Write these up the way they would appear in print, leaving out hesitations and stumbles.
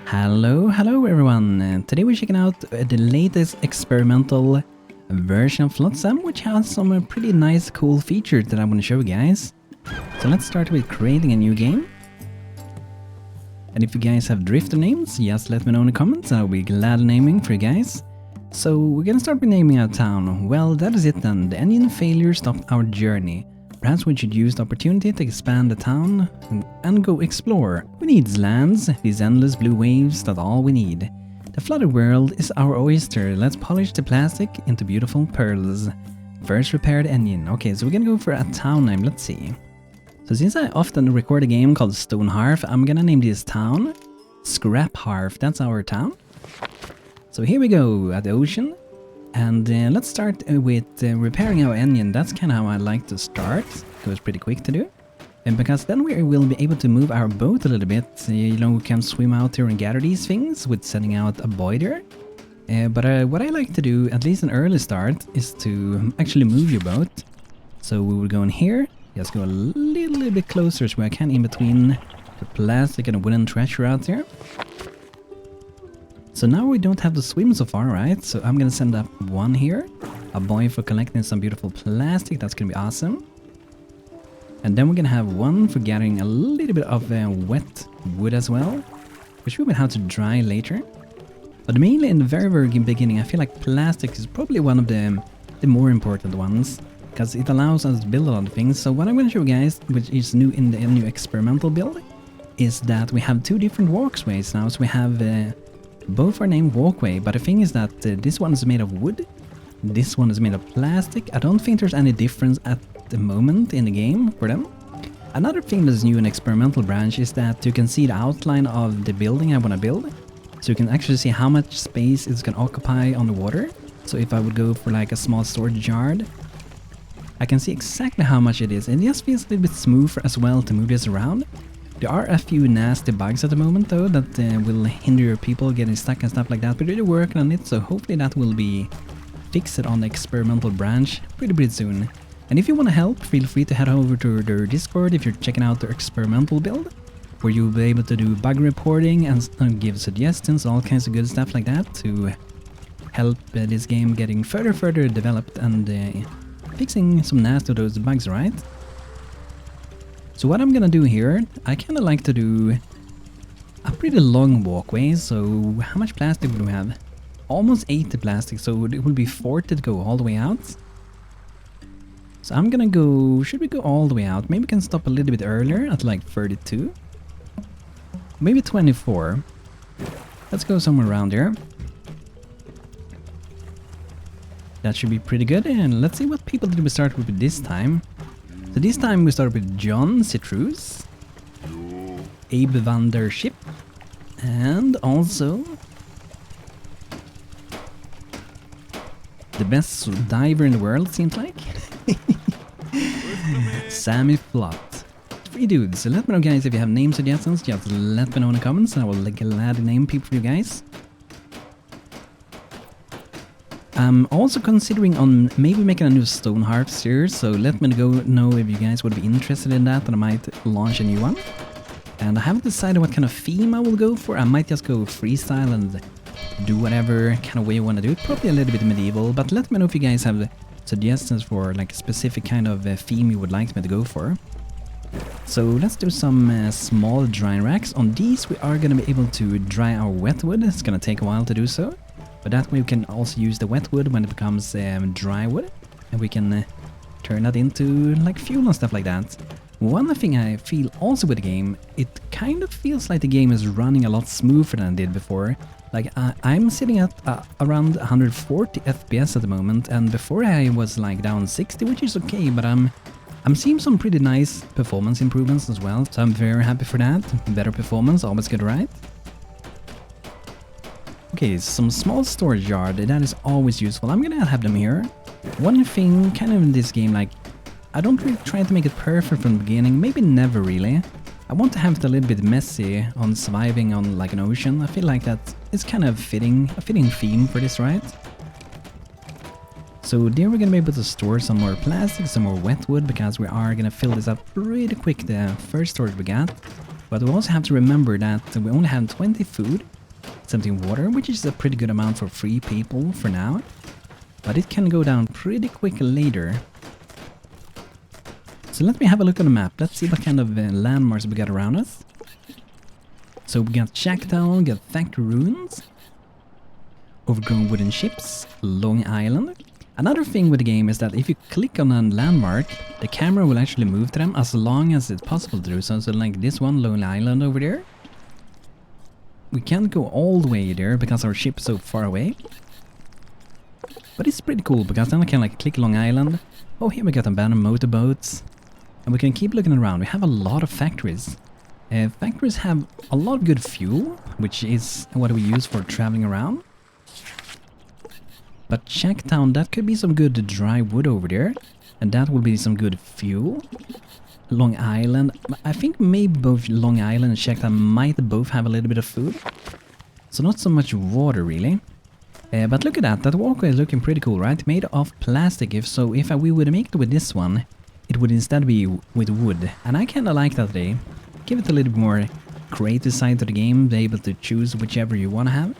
Hello everyone! Today we're checking out the latest experimental version of Flotsam, which has some pretty nice cool features that I want to show you guys. So let's start with creating a new game. And if you guys have drifter names, just let me know in the comments, I'll be glad naming for you guys. So we're gonna start with naming our town. Well, that is it then. The engine failure stopped our journey. Perhaps we should use the opportunity to expand the town and go explore. We need lands, these endless blue waves, that's all we need. The flooded world is our oyster. Let's polish the plastic into beautiful pearls. First repair the engine. Okay, so we're gonna go for a town name, let's see. So since I often record a game called Stonehearth, I'm gonna name this town Scraphearth. That's our town. So here we go at the ocean. And let's start with repairing our engine. That's kind of how I like to start. It was pretty quick to do. And because then we will be able to move our boat a little bit. You know, we can swim out here and gather these things with sending out a buoy there. But what I like to do, at least an early start, is to actually move your boat. So we will go in here. Just go a little bit closer so I can in between the plastic and the wooden treasure out there. So now we don't have to swim so far, right? So I'm gonna send up one here. A buoy for collecting some beautiful plastic, that's gonna be awesome. And then we're gonna have one for gathering a little bit of wet wood as well, which we will have to dry later. But mainly in the very beginning, I feel like plastic is probably one of the more important ones, because it allows us to build a lot of things. So what I'm gonna show you guys, which is new in the new experimental build, is that we have two different walkways now. So we have both are named walkway, but the thing is that this one is made of wood, this one is made of plastic. I don't think there's any difference at the moment in the game for them. Another thing that's new in experimental branch is that you can see the outline of the building I want to build. So you can actually see how much space it's going to occupy on the water. So if I would go for like a small storage yard, I can see exactly how much it is. And it just feels a little bit smoother as well to move this around. There are a few nasty bugs at the moment though that will hinder people getting stuck and stuff like that, but they're working on it, so hopefully that will be fixed on the experimental branch pretty soon. And if you want to help, feel free to head over to their Discord if you're checking out their experimental build, where you'll be able to do bug reporting and give suggestions, all kinds of good stuff like that to help this game getting further developed and fixing some nasty of those bugs, right? So what I'm gonna do here, I kinda like to do a pretty long walkway. So how much plastic would we have? Almost 80 plastic, so it will be 40 to go all the way out. So I'm gonna go, should we go all the way out? Maybe we can stop a little bit earlier at like 32. Maybe 24. Let's go somewhere around here. That should be pretty good, and let's see what people did we start with this time. So this time we start with John Citrus, Abe Vandership, and also the best diver in the world, seems like, Sammy Flot. 3 dudes. So let me know, guys, if you have name suggestions, just let me know in the comments and I will gladly name people for you guys. I'm also considering on maybe making a new Stonehearth series, so let me know if you guys would be interested in that, and I might launch a new one. And I haven't decided what kind of theme I will go for. I might just go freestyle and do whatever kind of way you want to do it. Probably a little bit medieval, but let me know if you guys have suggestions for like a specific kind of theme you would like me to go for. So let's do some small drying racks. On these we are going to be able to dry our wet wood. It's going to take a while to do so. But that way we can also use the wet wood when it becomes dry wood, and we can turn that into like fuel and stuff like that. One thing I feel also with the game, it kind of feels like the game is running a lot smoother than it did before. Like I'm sitting at around 140 FPS at the moment, and before I was like down 60, which is okay, but I'm seeing some pretty nice performance improvements as well, so I'm very happy for that. Better performance, always good, right? Okay, some small storage yard, that is always useful. I'm gonna have them here. One thing kind of in this game, like, I don't really try to make it perfect from the beginning, maybe never really. I want to have it a little bit messy on surviving on like an ocean. I feel like that is kind of a fitting theme for this, right? So there we're gonna be able to store some more plastic, some more wet wood, because we are gonna fill this up pretty quick, the first storage we got. But we also have to remember that we only have 20 food, It's emptying water, which is a pretty good amount for 3 people for now. But it can go down pretty quick later. So let me have a look on the map. Let's see what kind of landmarks we got around us. So we got Shacktown, we got Factory Ruins, overgrown wooden ships, Long Island. Another thing with the game is that if you click on a landmark, the camera will actually move to them as long as it's possible to do so. So like this one, Long Island over there. We can't go all the way there because our ship is so far away. But it's pretty cool because then I can like click Long Island. Oh, here we got abandoned motorboats. And we can keep looking around. We have a lot of factories. Factories have a lot of good fuel, which is what we use for traveling around. But Shacktown, that could be some good dry wood over there. And that will be some good fuel. Long Island, I think maybe both Long Island and Shacktown might both have a little bit of food. So not so much water really. But look at that walkway is looking pretty cool, right? Made of plastic. If we would make it with this one, it would instead be with wood. And I kinda like that they give it a little bit more creative side to the game, be able to choose whichever you wanna have.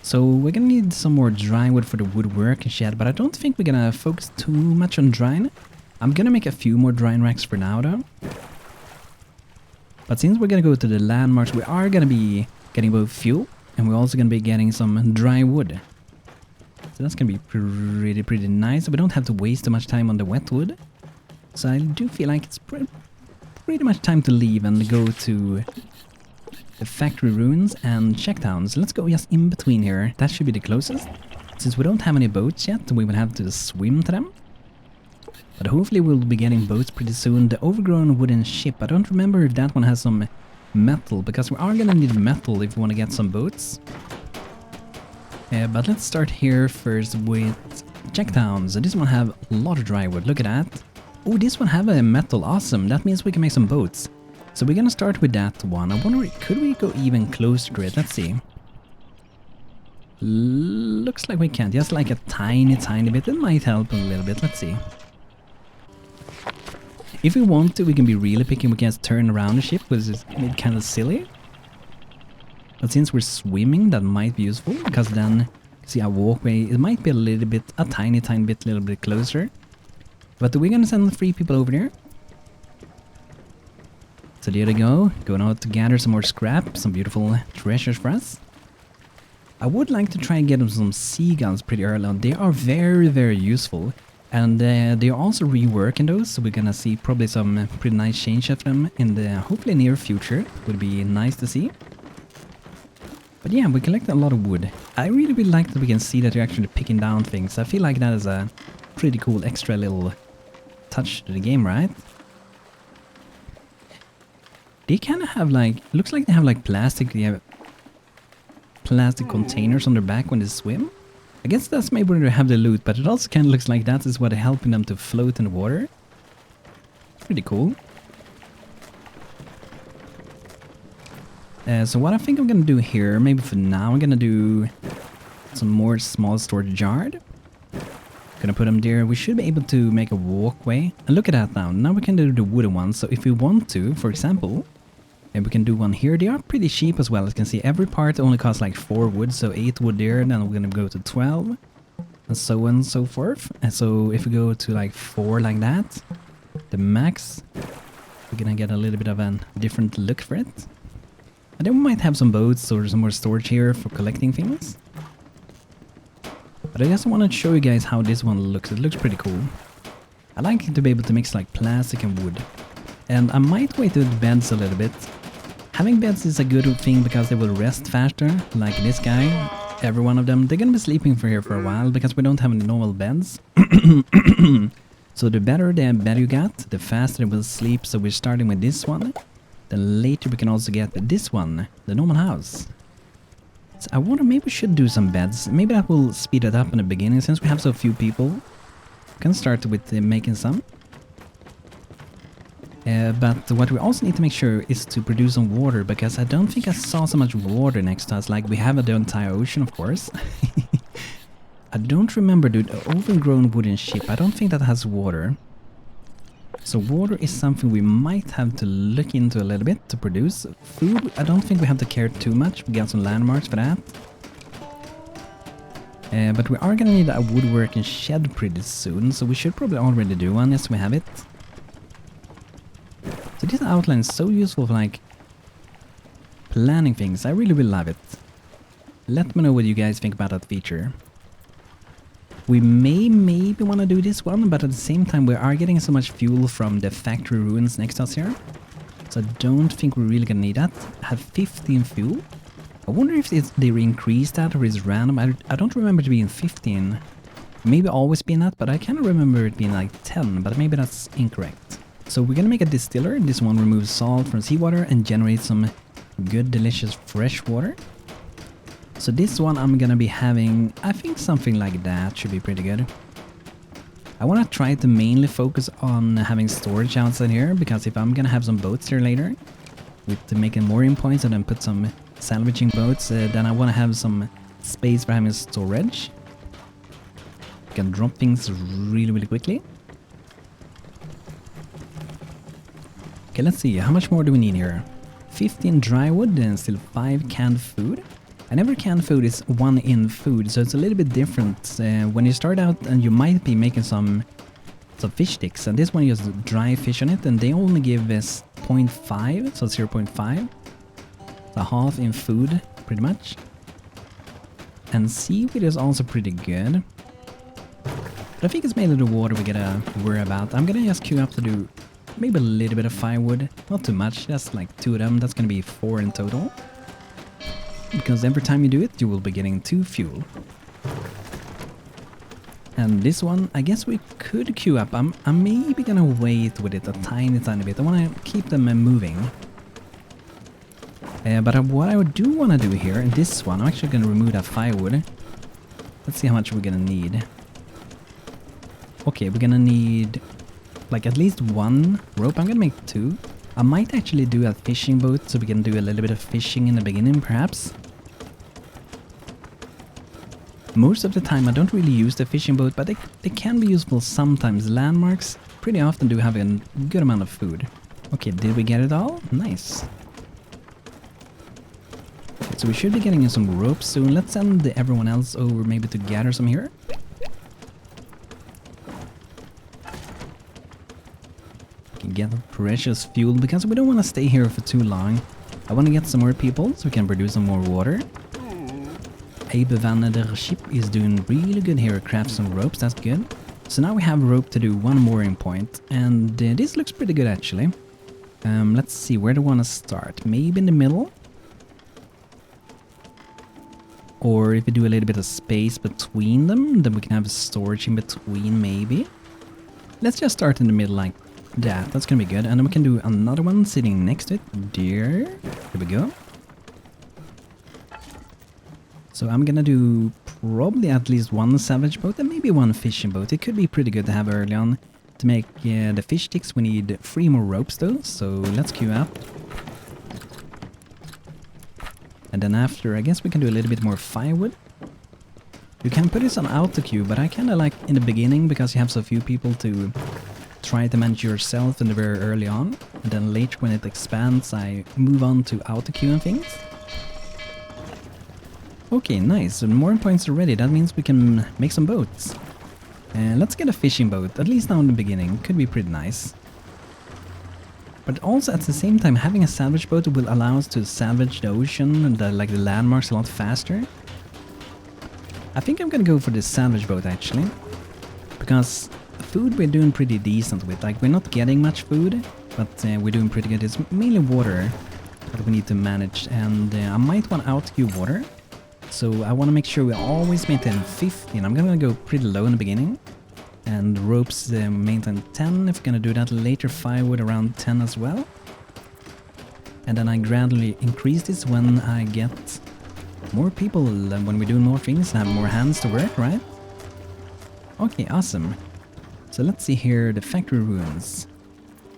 So we're gonna need some more dry wood for the woodwork and shed, but I don't think we're gonna focus too much on drying. I'm gonna make a few more drying racks for now though. But since we're gonna go to the landmarks, we are gonna be getting both fuel and we're also gonna be getting some dry wood. So that's gonna be pretty nice. So we don't have to waste too much time on the wet wood. So I do feel like it's pretty much time to leave and go to the Factory Ruins and Shacktown. So let's go just in between here. That should be the closest. Since we don't have any boats yet, we will have to swim to them. But hopefully we'll be getting boats pretty soon. The overgrown wooden ship, I don't remember if that one has some metal, because we are gonna need metal if we want to get some boats. But let's start here first with Shacktown. So this one have a lot of dry wood, look at that. Oh, this one have a metal, awesome. That means we can make some boats. So we're gonna start with that one. I wonder, could we go even closer to it? Let's see. Looks like we can't, just like a tiny bit. It might help a little bit, let's see. If we want to, we can be really picky. We can just turn around the ship, which is kind of silly. But since we're swimming, that might be useful, because then, see our walkway, it might be a little bit, a tiny bit closer. But we're gonna send 3 people over there. So there they go, going out to gather some more scrap, some beautiful treasures for us. I would like to try and get them some seagulls pretty early on. They are very useful. And they're also reworking those, so we're gonna see probably some pretty nice change of them in the hopefully near future. Would be nice to see. But yeah, we collect a lot of wood. I really like that we can see that they're actually picking down things. I feel like that is a pretty cool extra little touch to the game, right? They kind of have like, looks like they have like plastic containers on their back when they swim. I guess that's maybe where they have the loot, but it also kind of looks like that is what is helping them to float in the water. Pretty cool. So what I think I'm gonna do here, maybe for now, I'm gonna do some more small storage yard. Gonna put them there. We should be able to make a walkway. And look at that now. Now we can do the wooden ones. So if we want to, for example, and we can do one here. They are pretty cheap as well. As you can see, every part only costs like 4 wood, so 8 wood there. Then we're gonna go to 12, and so on and so forth. And so if we go to like 4 like that, the max, we're gonna get a little bit of a different look for it. And then we might have some boats or some more storage here for collecting things. But I just want to show you guys how this one looks. It looks pretty cool. I like to be able to mix like plastic and wood. And I might wait with beds a little bit. Having beds is a good thing because they will rest faster, like this guy. Every one of them, they're gonna be sleeping for here for a while because we don't have any normal beds. So the better you got, the faster it will sleep. So we're starting with this one. Then later we can also get this one, the normal house. So I wonder, maybe we should do some beds. Maybe that will speed it up in the beginning since we have so few people. We can start with making some. But what we also need to make sure is to produce some water, because I don't think I saw so much water next to us. Like, we have the entire ocean, of course. I don't remember, dude. Overgrown wooden ship. I don't think that has water. So water is something we might have to look into a little bit to produce. Food, I don't think we have to care too much. We got some landmarks for that. But we are gonna need a woodworking shed pretty soon, so we should probably already do one. Yes, we have it. So this outline is so useful for like planning things. I really love it. Let me know what you guys think about that feature. We maybe want to do this one, but at the same time we are getting so much fuel from the factory ruins next to us here. So I don't think we're really gonna need that. I have 15 fuel. I wonder if they increased that or is random. I don't remember it being 15. Maybe always been that, but I kind of remember it being like 10, but maybe that's incorrect. So we're gonna make a distiller. This one removes salt from seawater and generates some good delicious fresh water. So this one I'm gonna be having, I think something like that should be pretty good. I wanna try to mainly focus on having storage outside here, because if I'm gonna have some boats here later, with making mooring points and then put some salvaging boats, then I wanna have some space for having storage. You can drop things really quickly. Okay, let's see, how much more do we need here? 15 dry wood and still 5 canned food. And every canned food is 1 in food, so it's a little bit different. When you start out, and you might be making some fish sticks, and this one has dry fish on it, and they only give us 0.5, so 0.5. So half in food, pretty much. And seaweed is also pretty good. But I think it's mainly the water we gotta worry about. I'm gonna just queue up to do maybe a little bit of firewood, not too much, just like 2 of them. That's gonna be 4 in total. Because every time you do it, you will be getting 2 fuel. And this one, I guess we could queue up. I'm maybe gonna wait with it a tiny bit. I wanna keep them moving. But what I do wanna do here, in this one, I'm actually gonna remove that firewood. Let's see how much we're gonna need. Okay, we're gonna need like at least 1 rope. I'm gonna make 2. I might actually do a fishing boat, so we can do a little bit of fishing in the beginning, perhaps. Most of the time I don't really use the fishing boat, but they can be useful sometimes. Landmarks pretty often do have a good amount of food. Okay, did we get it all? Nice. Okay, so we should be getting in some ropes soon. Let's send everyone else over maybe to gather some here. Get precious fuel, because we don't want to stay here for too long. I want to get some more people so we can produce some more water. Abevaneder ship is doing really good here, craft some ropes, that's good. So now we have rope to do 1 mooring point, and this looks pretty good actually. Let's see, where do we want to start? Maybe in the middle? Or if we do a little bit of space between them, then we can have storage in between maybe. Let's just start in the middle like that, that's gonna be good. And then we can do another one sitting next to it. There we go. So I'm gonna do probably at least 1 salvage boat and maybe 1 fishing boat. It could be pretty good to have early on. To make the fish sticks we need 3 more ropes though, so let's queue up. And then after, I guess we can do a little bit more firewood. You can put this on auto queue, but I kinda like in the beginning, because you have so few people to try to manage yourself in the very early on, and then later when it expands I move on to auto queue and things. Okay, nice, so more points are ready, that means we can make some boats. Let's get a fishing boat, at least now in the beginning, could be pretty nice. But also at the same time, having a salvage boat will allow us to salvage the ocean and the landmarks a lot faster. I think I'm gonna go for the salvage boat actually, because food we're doing pretty decent with. Like, we're not getting much food, but we're doing pretty good. It's mainly water that we need to manage, and I might want to out-queue water. So I want to make sure we always maintain 15. I'm gonna go pretty low in the beginning, and ropes maintain 10. If we're gonna do that later, firewood around 10 as well. And then I gradually increase this when I get more people, when we're doing more things and have more hands to work, right? Okay, awesome. So let's see here, the factory ruins.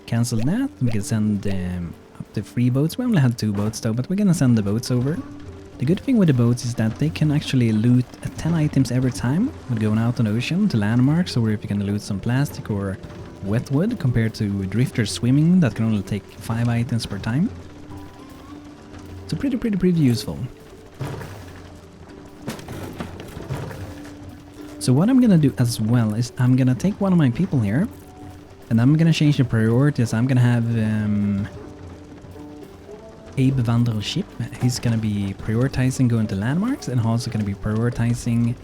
Cancel that, we can send up to 3 boats. We only had 2 boats though, but we're gonna send the boats over. The good thing with the boats is that they can actually loot 10 items every time when going out on the ocean to landmarks, or if you can loot some plastic or wet wood compared to drifter swimming that can only take 5 items per time. So pretty useful. So what I'm gonna do as well is I'm gonna take one of my people here and I'm gonna change the priorities. I'm gonna have Abe Wandership. He's gonna be prioritizing going to landmarks and also gonna be prioritizing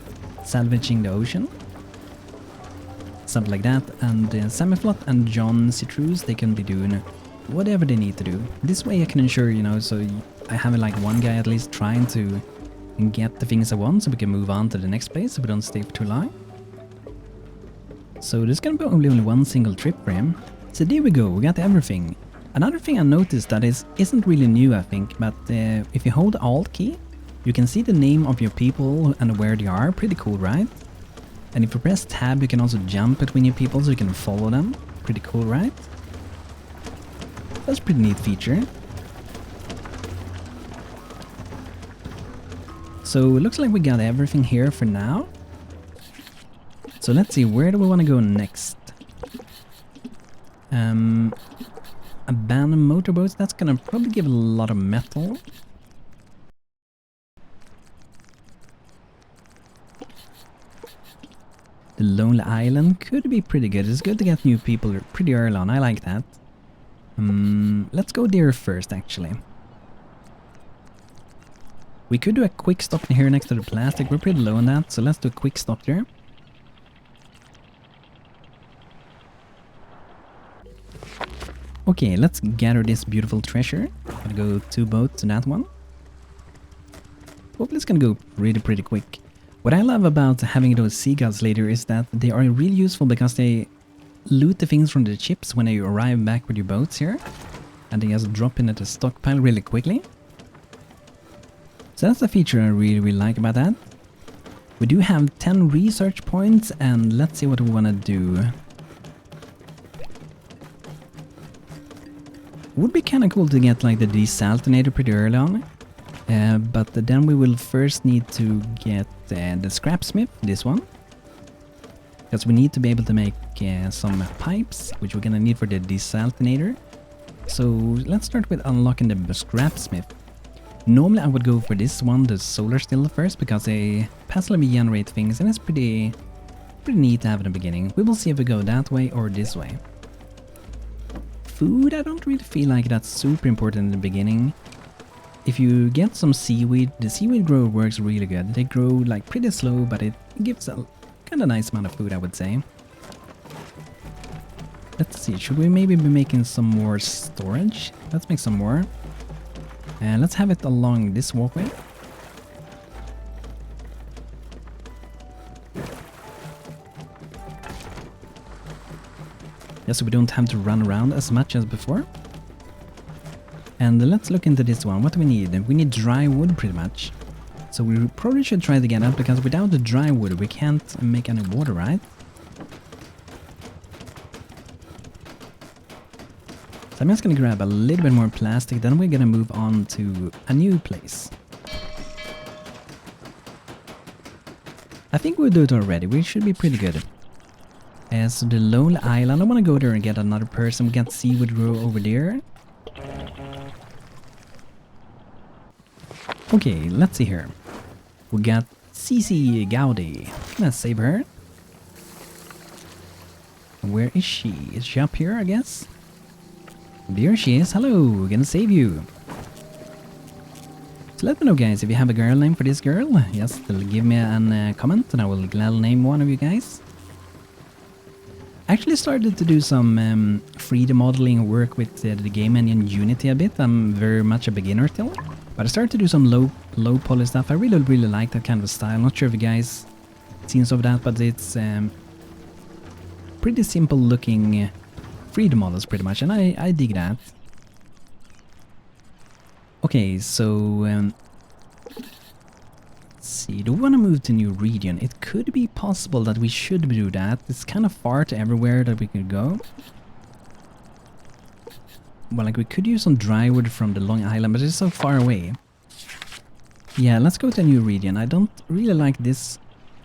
salvaging the ocean. Something like that. And Semiflot and John Citrus, they can be doing whatever they need to do. This way I can ensure, you know, so I have like one guy at least trying to get the things I want so we can move on to the next place so we don't stay for too long. So there's gonna be only one single trip for him. So there we go, we got everything. Another thing I noticed that isn't really new, I think, but if you hold the Alt key, you can see the name of your people and where they are. Pretty cool, right? And if you press tab, you can also jump between your people so you can follow them. Pretty cool, right? That's a pretty neat feature. So it looks like we got everything here for now. So let's see, where do we want to go next? Abandoned motorboats, that's gonna probably give a lot of metal. The Lonely Island could be pretty good. It's good to get new people pretty early on, I like that. Let's go there first, actually. We could do a quick stop here next to the plastic. We're pretty low on that, so let's do a quick stop there. Okay, let's gather this beautiful treasure. Gonna go 2 boats to that one. Hopefully it's gonna go pretty quick. What I love about having those seagulls later is that they are really useful because they loot the things from the ships when you arrive back with your boats here. And they just drop in at the stockpile really quickly. So that's the feature I really like about that. We do have 10 research points and let's see what we want to do. Would be kind of cool to get like the desaltinator pretty early on. But then we will first need to get the scrapsmith, this one. Because we need to be able to make some pipes, which we're gonna need for the desaltinator. So let's start with unlocking the scrapsmith. Normally I would go for this one, the solar still first, because they passively generate things and it's pretty neat to have in the beginning. We will see if we go that way or this way. Food, I don't really feel like that's super important in the beginning. If you get some seaweed, the seaweed grower works really good. They grow like pretty slow, but it gives a kind of nice amount of food, I would say. Let's see, should we maybe be making some more storage? Let's make some more. And let's have it along this walkway. Yeah, so we don't have to run around as much as before. And let's look into this one. What do we need? We need dry wood pretty much. So we probably should try to get up because without the dry wood we can't make any water, right? So I'm just gonna grab a little bit more plastic, then we're gonna move on to a new place. I think we'll do it already. We should be pretty good. So the Lonely Island, I want to go there and get another person. We got seaweed grow over there. Okay, let's see here. We got Cici Gaudi. Let's save her. Where is she? Is she up here, I guess? There she is. Hello, we're gonna save you. So let me know, guys, if you have a girl name for this girl. Just give me a comment and I will gladly name one of you guys. I actually started to do some 3D modeling work with the game engine Unity a bit. I'm very much a beginner still. But I started to do some low poly stuff. I really like that kind of style. Not sure if you guys seen some of that, but it's pretty simple looking 3D models pretty much, and I dig that. Okay, so let's see, do we want to move to new region? It could be possible that we should do that. It's kind of far to everywhere that we could go. Well, like we could use some dry wood from the Long Island, but it's so far away. Yeah, let's go to a new region. I don't really like these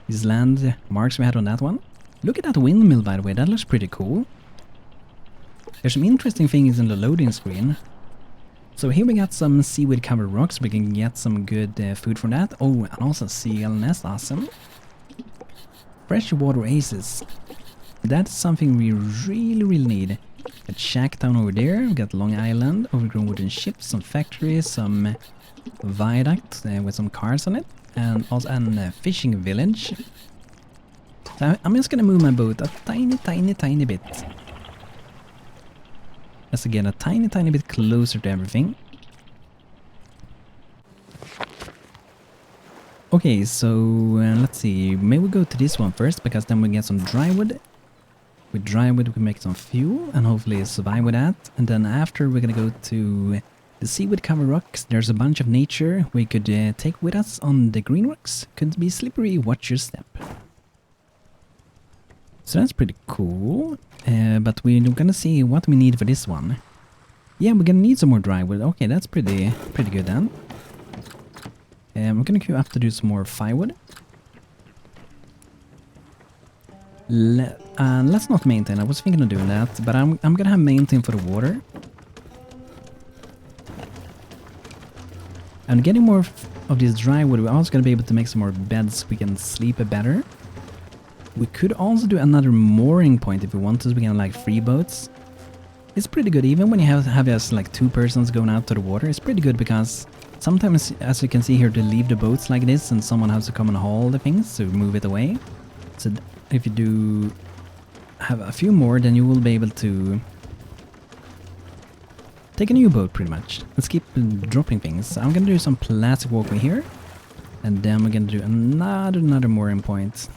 landmarks we had on that one. Look at that windmill, by the way. That looks pretty cool. There's some interesting things in the loading screen. So here we got some seaweed covered rocks. We can get some good food from that. Oh, and also seagull nest, awesome. Freshwater oasis. That's something we really need. Got shack down over there. We got Long Island, overgrown wooden ships, some factories, some viaduct with some cars on it, and also a fishing village. So I'm just gonna move my boat a tiny bit. Just to get a tiny bit closer to everything. Okay, so let's see. Maybe we go to this one first, because then we get some dry wood. With dry wood we can make some fuel and hopefully survive with that. And then after we're gonna go to the seaweed covered rocks. There's a bunch of nature we could take with us on the green rocks. Could be slippery, watch your step. So that's pretty cool. But we're gonna see what we need for this one. Yeah, we're gonna need some more dry wood. Okay, that's pretty good then. We're gonna queue up to do some more firewood. Let's not maintain. I was thinking of doing that, but I'm gonna have maintain for the water. And getting more of this dry wood, we're also gonna be able to make some more beds so we can sleep better. We could also do another mooring point if we want to, so we can like free boats. It's pretty good, even when you have just like 2 persons going out to the water. It's pretty good because sometimes, as you can see here, they leave the boats like this and someone has to come and haul the things to move it away. So if you do have a few more, then you will be able to take a new boat pretty much. Let's keep dropping things. I'm gonna do some plastic walkway here, and then we're gonna do another mooring point.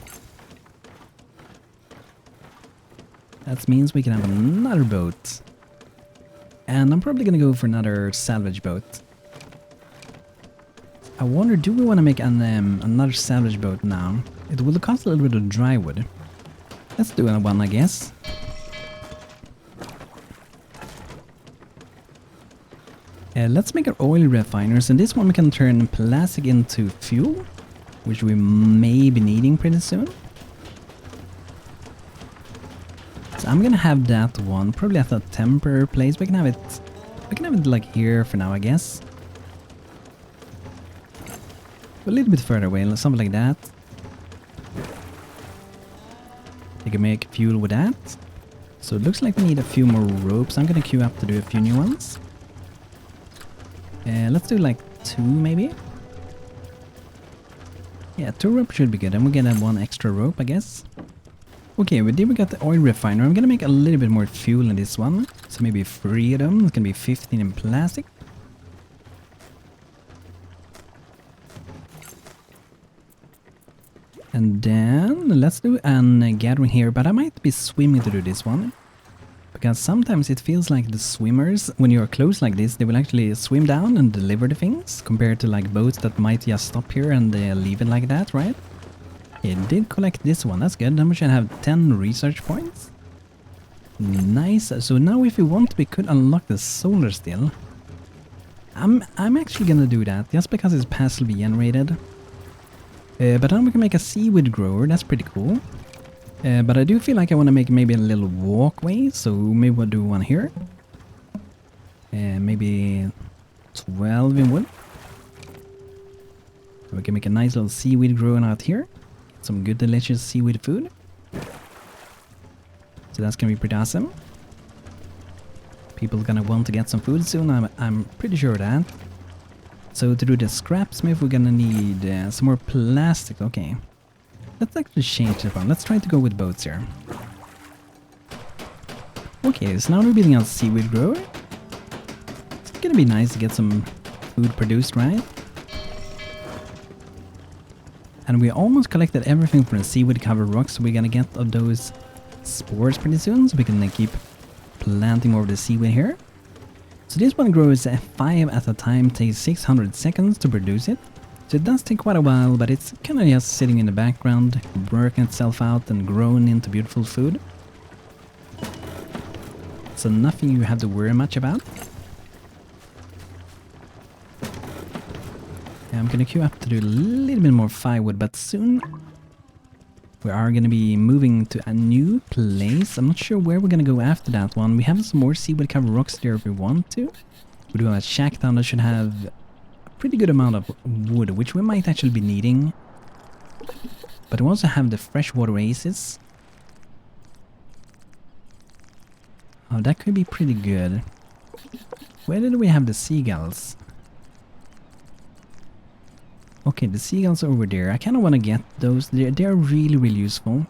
That means we can have another boat. And I'm probably gonna go for another salvage boat. I wonder, do we want to make another salvage boat now? It will cost a little bit of dry wood. Let's do one, I guess. Let's make our oil refiners, and this one we can turn plastic into fuel, which we may be needing pretty soon. So I'm gonna have that one probably at a temporary place. We can have it like here for now, I guess. A little bit further away, something like that. You can make fuel with that. So it looks like we need a few more ropes. I'm gonna queue up to do a few new ones. Let's do like 2 maybe. Yeah, 2 ropes should be good. And we'll get 1 extra rope, I guess. Okay, we got the oil refiner. I'm gonna make a little bit more fuel in this one. So maybe 3 of them. It's gonna be 15 in plastic. And then let's do a gathering here, but I might be swimming to do this one. Because sometimes it feels like the swimmers, when you're close like this, they will actually swim down and deliver the things, compared to like boats that might just stop here and leave it like that, right? It did collect this one, that's good. Then we should have 10 research points. Nice. So now if we want, we could unlock the solar still. I'm actually gonna do that, just because it's passively generated. But then we can make a seaweed grower, that's pretty cool. But I do feel like I want to make maybe a little walkway, so maybe we'll do one here. Maybe 12 in wood. We can make a nice little seaweed growing out here. Some good delicious seaweed food. So that's gonna be pretty awesome. People are gonna want to get some food soon, I'm pretty sure of that. So to do the scrapsmith, we're gonna need some more plastic. Okay, let's actually change this one. Let's try to go with boats here. Okay, so now we're building a seaweed grower. It's gonna be nice to get some food produced, right? And we almost collected everything from the seaweed covered rocks, so we're gonna get of those spores pretty soon, so we can keep planting more of the seaweed here. So this one grows 5 at a time, takes 600 seconds to produce it. So it does take quite a while, but it's kind of just sitting in the background, working itself out and growing into beautiful food. So nothing you have to worry much about. I'm gonna queue up to do a little bit more firewood, but soon We are going to be moving to a new place. I'm not sure where we're going to go after that one. We have some more seaweed covered rocks there if we want to. We do have a shack down that should have a pretty good amount of wood, which we might actually be needing. But we also have the freshwater oasis. Oh, that could be pretty good. Where did we have the seagulls? Okay, the seagulls are over there. I kind of want to get those. They're really, really useful.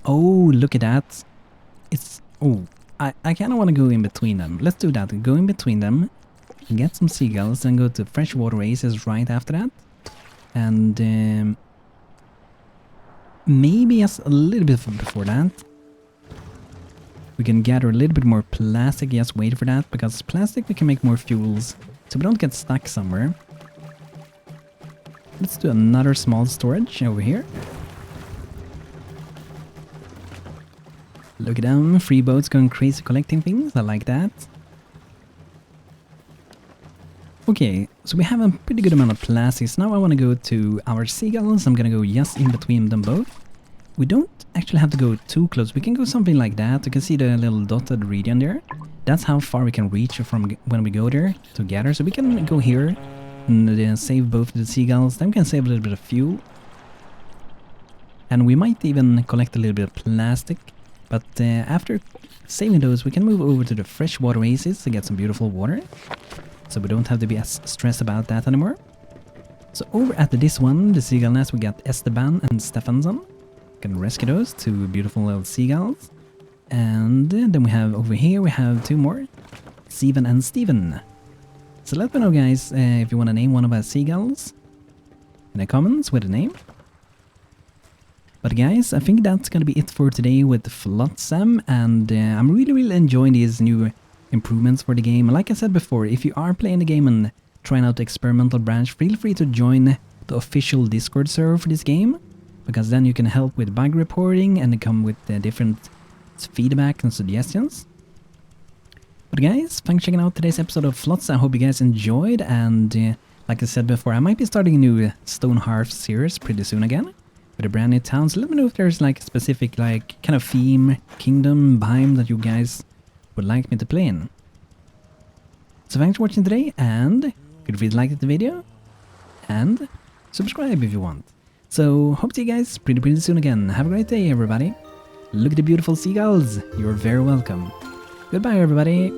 Oh, look at that. It's... Oh, I kind of want to go in between them. Let's do that. Go in between them. Get some seagulls and go to freshwater oasis right after that. And maybe just a little bit before that. We can gather a little bit more plastic. Just wait for that. Because plastic we can make more fuels. So we don't get stuck somewhere. Let's do another small storage over here. Look at them, free boats going crazy collecting things, I like that. Okay, so we have a pretty good amount of plastics. Now I want to go to our seagulls. I'm gonna go just in between them both. We don't actually have to go too close. We can go something like that. You can see the little dotted region there. That's how far we can reach from when we go there together. So we can go here and save both the seagulls. Then we can save a little bit of fuel. And we might even collect a little bit of plastic. But after saving those, we can move over to the freshwater oasis to get some beautiful water. So we don't have to be as stressed about that anymore. So over at this one, the seagull nest, we got Esteban and Stefansson. Can rescue those two beautiful little seagulls. And then we have over here, we have two more. Steven and Steven. So let me know, guys, if you want to name one of our seagulls in the comments with a name. But guys, I think that's gonna be it for today with Flotsam, and I'm really enjoying these new improvements for the game. Like I said before, if you are playing the game and trying out the experimental branch, feel free to join the official Discord server for this game, because then you can help with bug reporting and come with different feedback and suggestions. But guys, thanks for checking out today's episode of Flotsam. I hope you guys enjoyed, and like I said before, I might be starting a new Stonehearth series pretty soon again. With a brand new town, so let me know if there's like a specific like kind of theme, kingdom, biome that you guys would like me to play in. So thanks for watching today, and feel free to like the video and subscribe if you want. So hope to see you guys pretty soon again. Have a great day, everybody. Look at the beautiful seagulls. You're very welcome. Goodbye, everybody.